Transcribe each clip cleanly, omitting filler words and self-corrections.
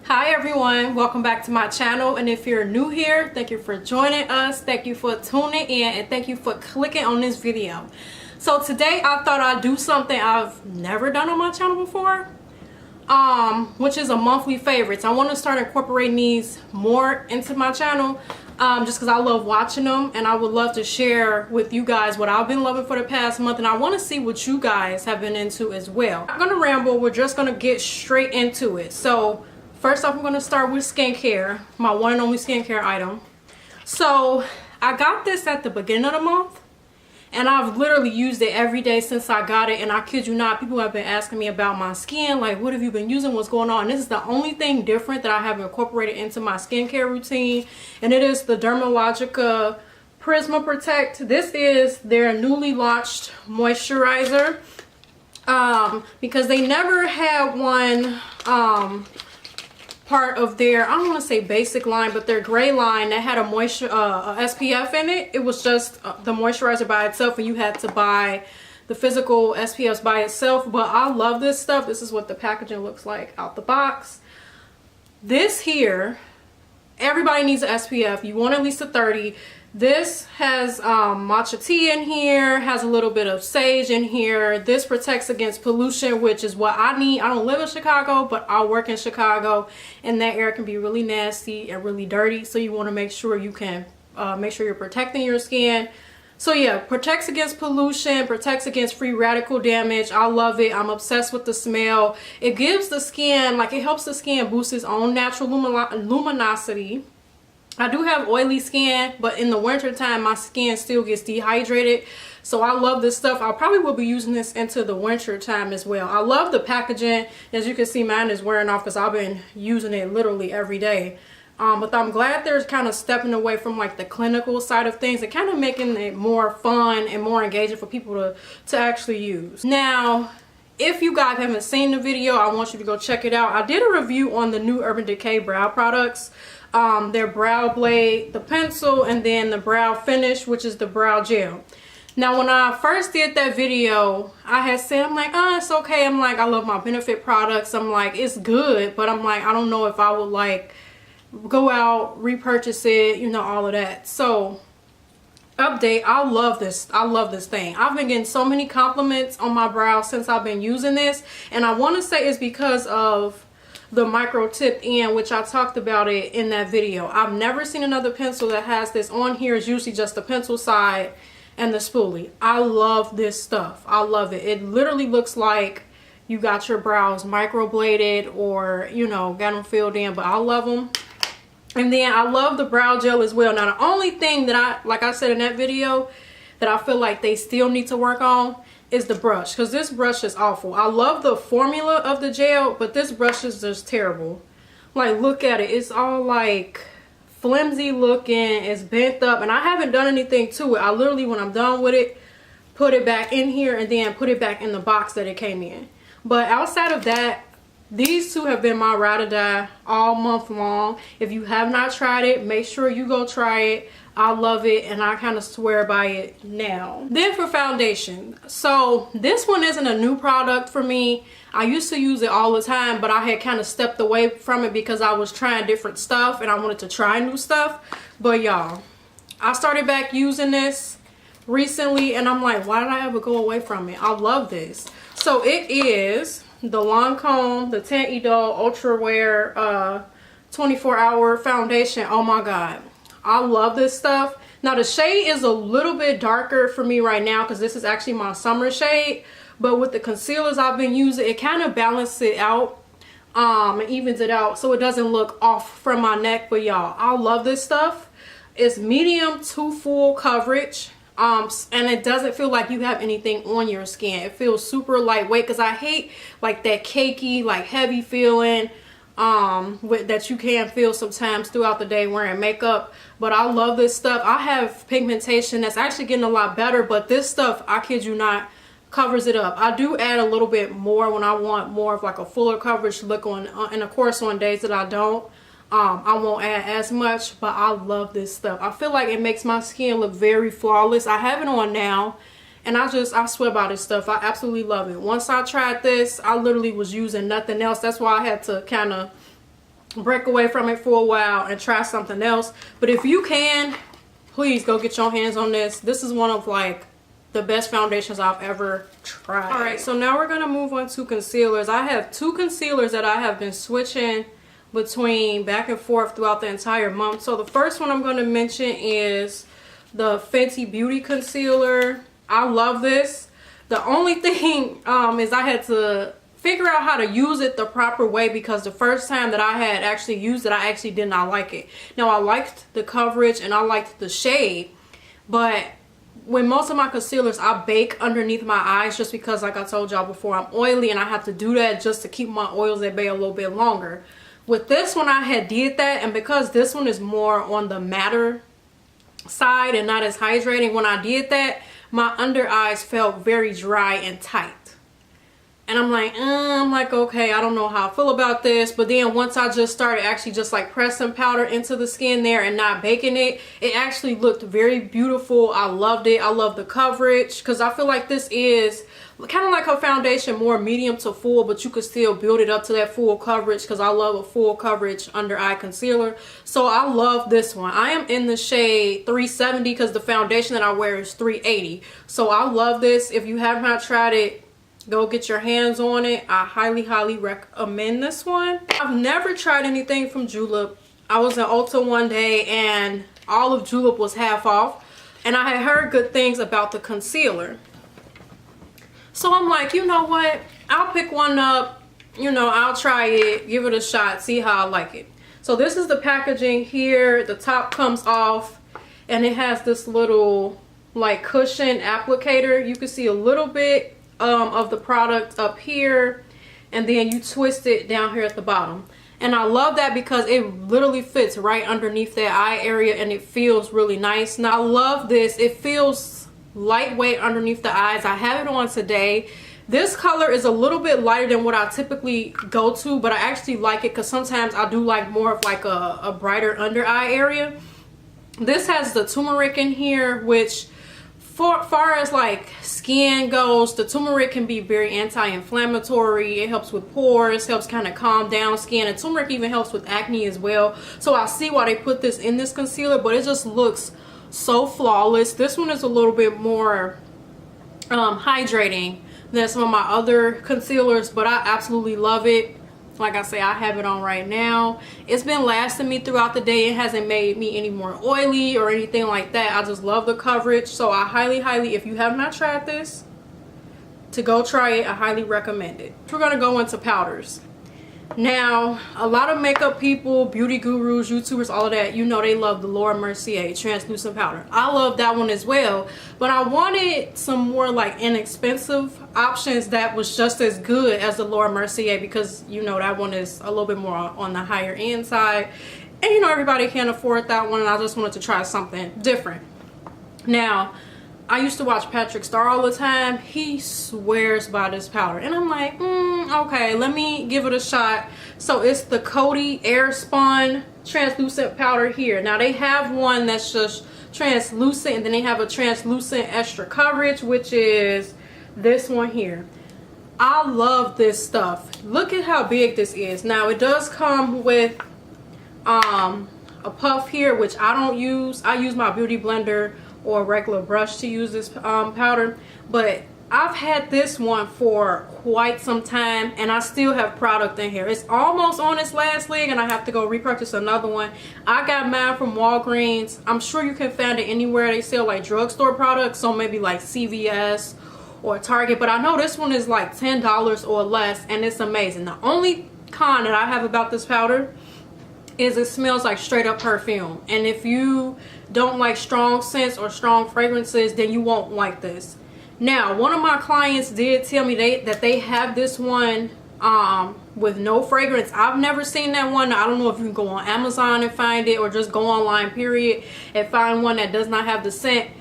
Hi everyone, welcome back to my channel, and if you're new here, thank you for joining us, thank you for tuning in, and thank you for clicking on this video. So today I thought I'd do something I've never done on my channel before, which is a monthly favorites. I want to start incorporating these more into my channel, just because I love watching them, and I would love to share with you guys what I've been loving for the past month, and I want to see what you guys have been into as well. I'm not gonna ramble, we're just gonna get straight into it. So first off, I'm going to start with skincare, my one and only skincare item. So I got this at the beginning of the month, and I've literally used it every day since I got it. And I kid you not, people have been asking me about my skin, like, what have you been using, what's going on? And this is the only thing different that I have incorporated into my skincare routine, and it is the Dermalogica Prisma Protect. This is their newly launched moisturizer, because they never had one part of their, I don't want to say basic line, but their gray line that had a moisture SPF in it. It was just the moisturizer by itself, and you had to buy the physical SPFs by itself. But I love this stuff. This is what the packaging looks like out the box. This here, everybody needs an SPF. You want at least a 30. This has matcha tea in here, has a little bit of sage in here. This protects against pollution, which is what I need. I don't live in Chicago, but I work in Chicago, and that air can be really nasty and really dirty. So you want to make sure you can make sure you're protecting your skin. So yeah, protects against pollution, protects against free radical damage. I love it. I'm obsessed with the smell. It gives the skin, like, it helps the skin boost its own natural luminosity. I do have oily skin, but in the winter time my skin still gets dehydrated, so I love this stuff. I probably will be using this into the winter time as well. I love the packaging. As you can see, mine is wearing off because I've been using it literally every day. But I'm glad they're kind of stepping away from like the clinical side of things and kind of making it more fun and more engaging for people to actually use. Now, if you guys haven't seen the video, I want you to go check it out. I did a review on the new Urban Decay brow products. Their brow blade, the pencil, and then the brow finish, which is the brow gel. Now when I first did that video, I had said, I'm like, oh, it's okay. I'm like, I love my Benefit products. I'm like, it's good, but I'm like, I don't know if I would like go out, repurchase it, you know, all of that. So update, I love this thing. I've been getting so many compliments on my brows since I've been using this, and I want to say it's because of the micro tip in, which I talked about it in that video. I've never seen another pencil that has this. On here is usually just the pencil side and the spoolie. I love this stuff. I love it. It literally looks like you got your brows microbladed, or, you know, got them filled in, but I love them. And then I love the brow gel as well. Now the only thing that like I said in that video, that I feel like they still need to work on is the brush, because this brush is awful. I love the formula of the gel, but this brush is just terrible. Like, look at it. It's all like flimsy looking. It's bent up, and I haven't done anything to it. I literally, when I'm done with it, put it back in here and then put it back in the box that it came in. But outside of that, these two have been my ride or die all month long. If you have not tried it, make sure you go try it. I love it, and I kind of swear by it now. Then for foundation, so this one isn't a new product for me. I used to use it all the time, but I had kind of stepped away from it because I was trying different stuff and I wanted to try new stuff. But y'all, I started back using this recently, and I'm like, why did I ever go away from it? I love this. So it is the Lancome, the Teint Idole Ultra Wear 24-hour foundation. Oh my god, I love this stuff. Now the shade is a little bit darker for me right now because this is actually my summer shade, but with the concealers I've been using, it kind of balances it out, and evens it out so it doesn't look off from my neck. But y'all, I love this stuff. It's medium to full coverage, and it doesn't feel like you have anything on your skin. It feels super lightweight, because I hate like that cakey, like heavy feeling that you can feel sometimes throughout the day wearing makeup. But I love this stuff. I have pigmentation that's actually getting a lot better, but this stuff, I kid you not, covers it up. I do add a little bit more when I want more of like a fuller coverage look on, and of course on days that I don't, I won't add as much. But I love this stuff. I feel like it makes my skin look very flawless. I have it on now, and I swear by this stuff. I absolutely love it. Once I tried this, I literally was using nothing else. That's why I had to kind of break away from it for a while and try something else. But if you can, please go get your hands on this. This is one of like the best foundations I've ever tried. All right, so now we're gonna move on to concealers. I have 2 concealers that I have been switching between back and forth throughout the entire month. So the first one I'm going to mention is the Fenty Beauty concealer. I love this. The only thing is I had to figure out how to use it the proper way, because the first time that I had actually used it, I actually did not like it. Now, I liked the coverage and I liked the shade, but when most of my concealers, I bake underneath my eyes, just because, like I told y'all before, I'm oily and I have to do that just to keep my oils at bay a little bit longer. With this one, I had did that, and because this one is more on the matter side and not as hydrating, when I did that, my under eyes felt very dry and tight. And I'm like, okay, I don't know how I feel about this. But then once I just started actually just like pressing powder into the skin there and not baking it, it actually looked very beautiful. I loved it. I love the coverage, because I feel like this is kind of like a foundation, more medium to full, but you could still build it up to that full coverage, because I love a full coverage under eye concealer. So I love this one. I am in the shade 370 because the foundation that I wear is 380. So I love this. If you have not tried it, go get your hands on it. I highly recommend this one. I've never tried anything from Julep. I was in Ulta one day and all of Julep was half off, and I had heard good things about the concealer. So I'm like, you know what? I'll pick one up. You know, I'll try it, give it a shot, see how I like it. So this is the packaging here. The top comes off and it has this little like cushion applicator. You can see a little bit of the product up here, and then you twist it down here at the bottom. And I love that because it literally fits right underneath that eye area and it feels really nice. Now I love this. It feels lightweight underneath the eyes. I have it on today. This color is a little bit lighter than what I typically go to, but I actually like it because sometimes I do like more of like a brighter under eye area. This has the turmeric in here, which far as like skin goes, the turmeric can be very anti-inflammatory. It helps with pores, helps kind of calm down skin, and turmeric even helps with acne as well. So I see why they put this in this concealer, but it just looks so flawless. This one is a little bit more hydrating than some of my other concealers, but I absolutely love it. Like I say, I have it on right now. It's been lasting me throughout the day. It hasn't made me any more oily or anything like that. I just love the coverage. So I highly, if you have not tried this, to go try it. I highly recommend it. We're going to go into powders. Now, a lot of makeup people, beauty gurus, YouTubers, all of that, you know they love the Laura Mercier translucent powder. I love that one as well, but I wanted some more like inexpensive options that was just as good as the Laura Mercier, because you know that one is a little bit more on the higher end side, and you know everybody can't afford that one, and I just wanted to try something different. Now, I used to watch Patrick Star all the time. He swears by this powder. And I'm like, okay, let me give it a shot. So it's the Coty Airspun translucent powder here. Now they have one that's just translucent, and then they have a translucent extra coverage, which is this one here. I love this stuff. Look at how big this is. Now it does come with a puff here, which I don't use. I use my beauty blender or a regular brush to use this powder, but I've had this one for quite some time and I still have product in here. It's almost on its last leg and I have to go repurchase another one. I got mine from Walgreens. I'm sure you can find it anywhere they sell like drugstore products, so maybe like CVS or Target, but I know this one is like $10 or less and it's amazing. The only con that I have about this powder is it smells like straight up perfume, and if you don't like strong scents or strong fragrances, then you won't like this. Now, one of my clients did tell me that they have this one with no fragrance. I've never seen that one. I don't know if you can go on Amazon and find it, or just go online period and find one that does not have the scent.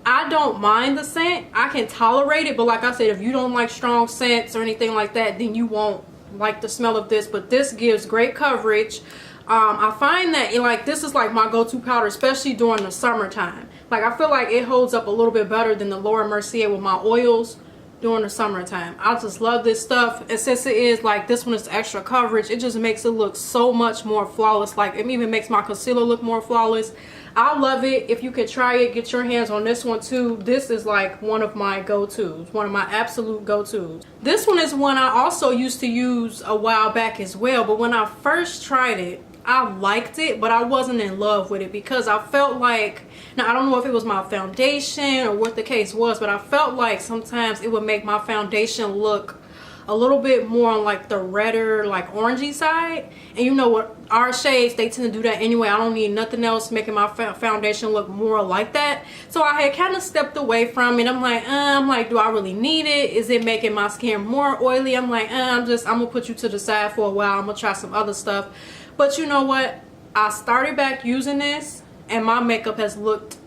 I don't mind the scent. I can tolerate it, but like I said, if you don't like strong scents or anything like that, then you won't like the smell of this. But this gives great coverage. I find that this is like my go-to powder, especially during the summertime. Like I feel like it holds up a little bit better than the Laura Mercier with my oils, during the summertime. I just love this stuff, and since it is like this one is extra coverage, it just makes it look so much more flawless. Like, it even makes my concealer look more flawless. I love it. If you can try it, get your hands on this one too. This is like one of my go-tos, one of my absolute go-tos. This one is one I also used to use a while back as well, but when I first tried it, I liked it, but I wasn't in love with it because I felt like, now I don't know if it was my foundation or what the case was, but I felt like sometimes it would make my foundation look a little bit more on like the redder, like orangey side. And you know what, our shades, they tend to do that anyway. I don't need nothing else making my foundation look more like that. So I had kind of stepped away from it. I'm like, do I really need it? Is it making my skin more oily? I'm like, I'm gonna put you to the side for a while. I'm gonna try some other stuff. But you know what, I started back using this and my makeup has looked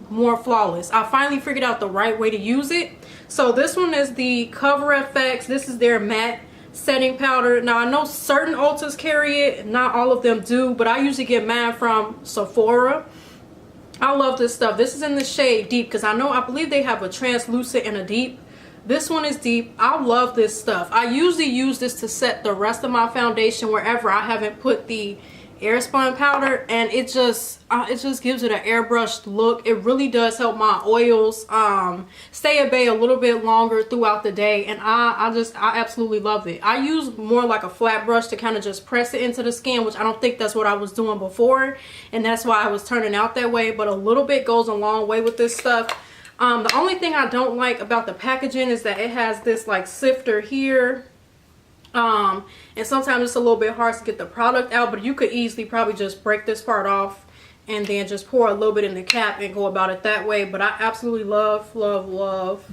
more flawless. I finally figured out the right way to use it. So this one is the Cover FX. This is their matte setting powder. Now I know certain Ultas carry it, not all of them do, but I usually get mine from Sephora. I love this stuff. This is in the shade Deep, because I believe they have a translucent and a deep. This one is deep. I love this stuff. I usually use this to set the rest of my foundation wherever I haven't put the airspun powder, and it just gives it an airbrushed look. It really does help my oils stay at bay a little bit longer throughout the day, and I absolutely love it. I use more like a flat brush to kind of just press it into the skin, which I don't think that's what I was doing before, and that's why I was turning out that way. But a little bit goes a long way with this stuff. The only thing I don't like about the packaging is that it has this like sifter here. And sometimes it's a little bit hard to get the product out, but you could easily probably just break this part off and then just pour a little bit in the cap and go about it that way. But I absolutely love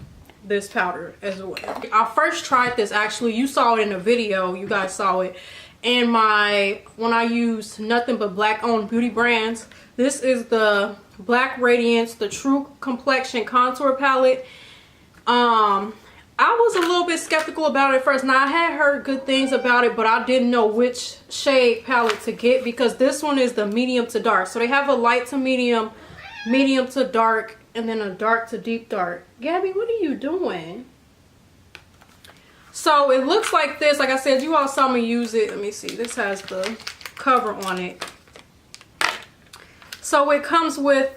this powder as well. I first tried this, actually, you saw it in the video, you guys saw it, and when I used nothing but black owned beauty brands. This is the Black Radiance, the True Complexion Contour Palette. I was a little bit skeptical about it at first. Now, I had heard good things about it, but I didn't know which shade palette to get, because this one is the medium to dark. So they have a light to medium, medium to dark, and then a dark to deep dark. Gabby, what are you doing? So it looks like this. Like I said, you all saw me use it. Let me see. This has the cover on it. So it comes with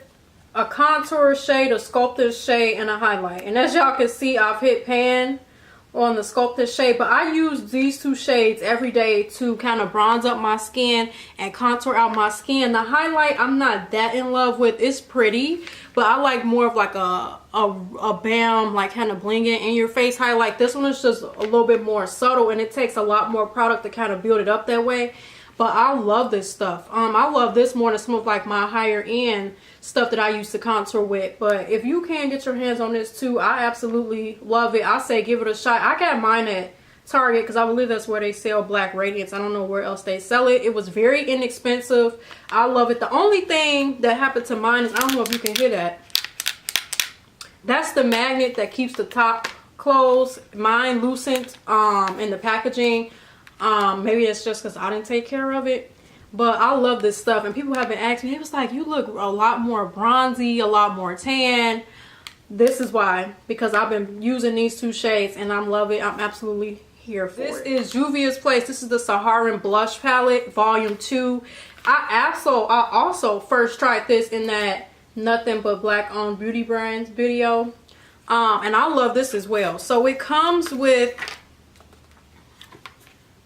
a contour shade, a sculpted shade, and a highlight. And as y'all can see, I've hit pan on the sculpted shade, but I use these two shades every day to kind of bronze up my skin and contour out my skin. The highlight, I'm not that in love with. It's pretty, but I like more of like a bam, like kind of blinging in your face highlight. This one is just a little bit more subtle, and it takes a lot more product to kind of build it up that way. But I love this stuff. I love this more than some of like my higher end stuff that I used to contour with. But if you can get your hands on this too, I absolutely love it. I say give it a shot. I got mine at Target because I believe that's where they sell Black Radiance. I don't know where else they sell it. It was very inexpensive. I love it. The only thing that happened to mine is, I don't know if you can hear that. That's the magnet that keeps the top closed. Mine loosened in the packaging. Maybe it's just because I didn't take care of it. But I love this stuff, and people have been asking me, it was like, you look a lot more bronzy, a lot more tan. This is why, because I've been using these two shades and I love it. I'm absolutely here for it. This is Juvia's Place. This is the Saharan Blush Palette, Volume 2. I also first tried this in that Nothing But Black Owned Beauty Brands video. And I love this as well. So it comes with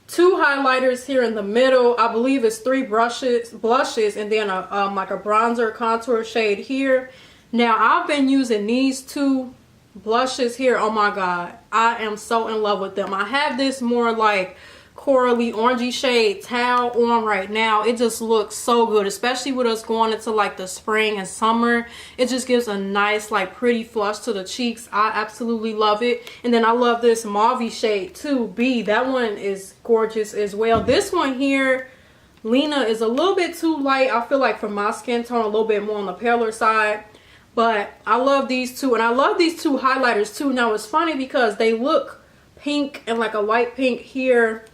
two highlighters here in the middle. I believe it's 3 blushes, and then like a bronzer contour shade here. Now, I've been using these 2 blushes here. Oh my god, I am so in love with them. I have this more like corally orangey shade towel on right now. It just looks so good, especially with us going into like the spring and summer. It just gives a nice like pretty flush to the cheeks. I absolutely love it. And then I love this mauve shade too, B. That one is gorgeous as well. This one here, Lena, is a little bit too light. I feel like for my skin tone, a little bit more on the paler side. But I love these two, and I love these 2 highlighters too. Now it's funny because they look pink and like a light pink here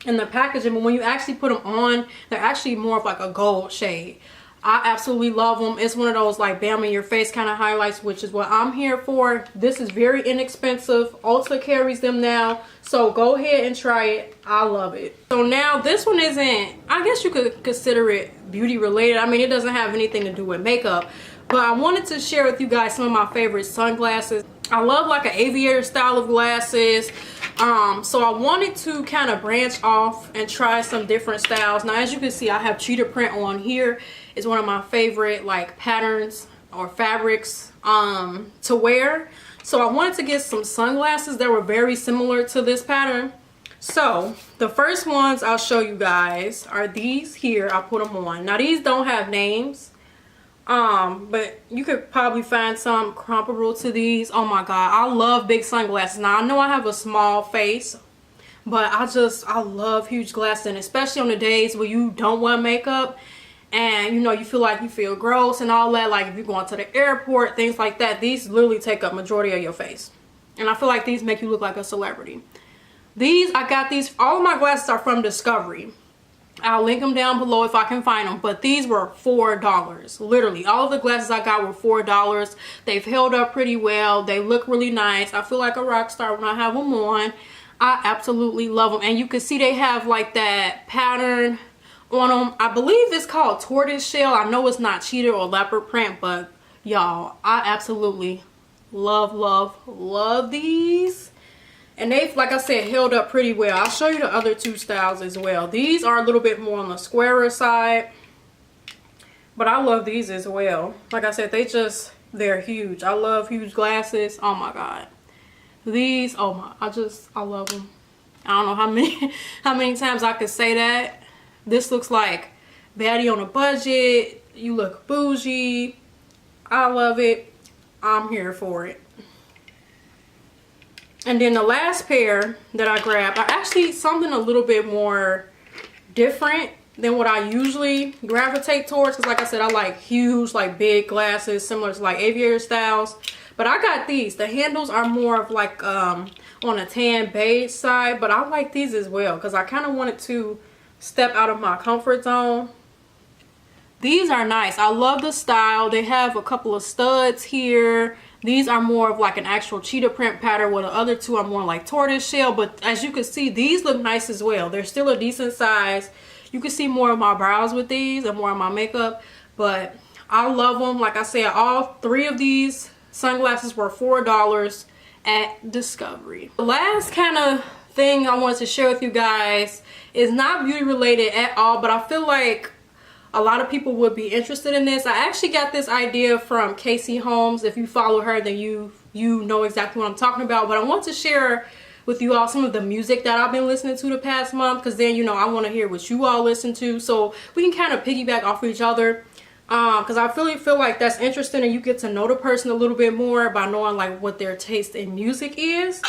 in the packaging, but when you actually put them on, they're actually more of like a gold shade. I absolutely love them. It's one of those like bam in your face kind of highlights, which is what I'm here for. This is very inexpensive. Ulta carries them now, so go ahead and try it. I love it. So now this one isn't, I guess you could consider it beauty related. I mean, it doesn't have anything to do with makeup, but I wanted to share with you guys some of my favorite sunglasses. I love like an aviator style of glasses. So I wanted to kind of branch off and try some different styles. Now, as you can see, I have cheetah print on here. It's one of my favorite like patterns or fabrics to wear. So I wanted to get some sunglasses that were very similar to this pattern. So the first ones I'll show you guys are these here. I'll put them on. Now these don't have names. But you could probably find some comparable to these. Oh my god, I love big sunglasses. Now I know I have a small face, but I love huge glasses, and especially on the days where you don't wear makeup and you know you feel gross and all that, like if you're going to the airport, things like that. These literally take up majority of your face, and I feel like these make you look like a celebrity. I got these, all of my glasses are from Discovery. I'll link them down below if I can find them, but these were $4. Literally all of the glasses I got were $4. They've held up pretty well. They look really nice. I feel like a rock star when I have them on. I absolutely love them, and you can see they have like that pattern on them. I believe it's called tortoise shell. I know it's not cheetah or leopard print, but y'all, I absolutely love these. And they've, like I said, held up pretty well. I'll show you the other two styles as well. These are a little bit more on the squarer side, but I love these as well. Like I said, they're huge. I love huge glasses. Oh my god. These, oh my, I love them. I don't know how many times I could say that. This looks like baddie on a budget. You look bougie. I love it. I'm here for it. And then the last pair that I grabbed are actually something a little bit more different than what I usually gravitate towards. Because like I said, I like huge, like big glasses, similar to like aviator styles. But I got these. The handles are more of like on a tan beige side. But I like these as well because I kind of wanted to step out of my comfort zone. These are nice. I love the style. They have a couple of studs here. These are more of like an actual cheetah print pattern, while the other two are more like tortoise shell. But as you can see, these look nice as well. They're still a decent size. You can see more of my brows with these and more of my makeup. But I love them. Like I said, all three of these sunglasses were $4 at Discovery. The last kind of thing I wanted to share with you guys is not beauty related at all, but I feel like a lot of people would be interested in this. I actually got this idea from Casey Holmes. If you follow her, then you know exactly what I'm talking about. But I want to share with you all some of the music that I've been listening to the past month, because then, you know, I want to hear what you all listen to, so we can kind of piggyback off of each other. Because I really feel like that's interesting, and you get to know the person a little bit more by knowing like what their taste in music is.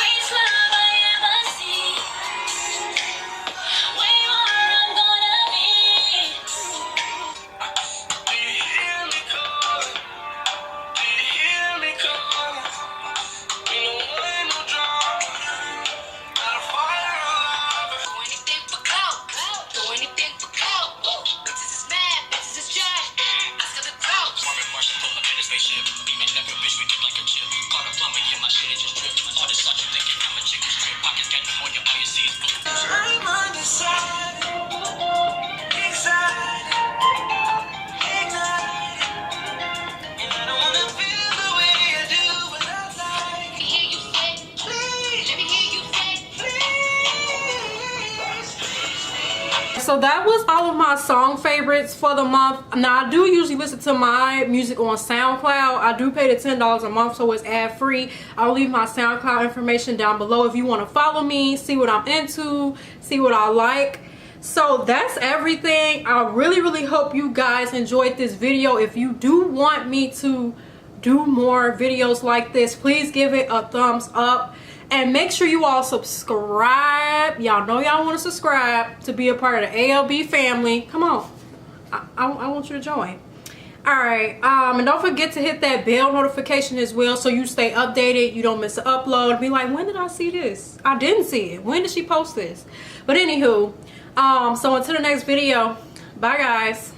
So that was all of my song favorites for the month. Now I do usually listen to my music on SoundCloud. I do pay the $10 a month, so it's ad free. I'll leave my SoundCloud information down below if you want to follow me, see what I'm into, see what I like. So that's everything. I really hope you guys enjoyed this video. If you do want me to do more videos like this, please give it a thumbs up. And make sure you all subscribe. Y'all know y'all want to subscribe to be a part of the ALB family. Come on. I want you to join. Alright. And don't forget to hit that bell notification as well, so you stay updated. You don't miss an upload. Be like, when did I see this? I didn't see it. When did she post this? But anywho, so until the next video. Bye guys.